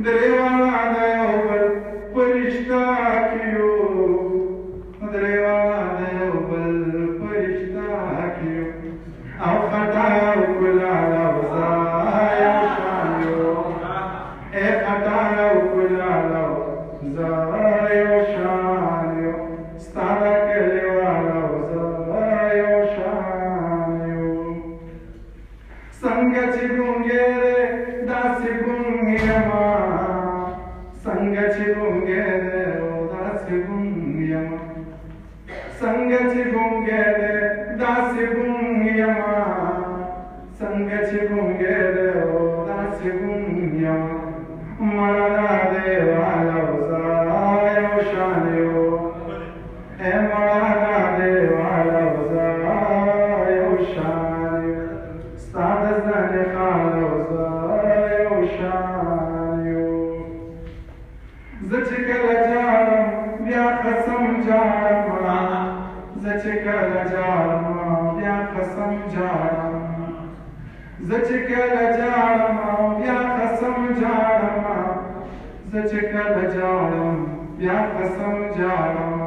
درېواړه د یو بل په رشته کې یو درېواړه د یو بل په رشته کې یو او خټه او ګلال او زه یو شان یو خټه او ګلال او زه یو شان یو ستا د کلیوال او زه یو شان یو څنګه چې ګونګی دی داسې ګونګ یمه څنګه چې ګونګی دی داسې ګونګ یمه څنګه چې ګونګی دی داسې ګونګ یمه څنګه چې ګونګی دی داسې ګونګ یمه مړه دا دیوال او زه یو شان یو مړه دا دیوال او زه یو شان یو ستا د زنې خال او زه یو شان یو زه چې کله جاړم بیا قسم جاړم زه چې کله جاړم بیا قسم جاړم زه چې کله جاړم بیا قسم جاړم زه چې کله جاړم بیا قسم جاړم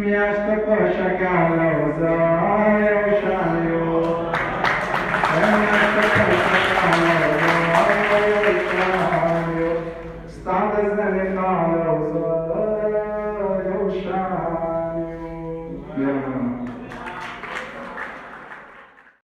میاشت په شکال او زه یو شان یو میاشت په شکال او زه یو شان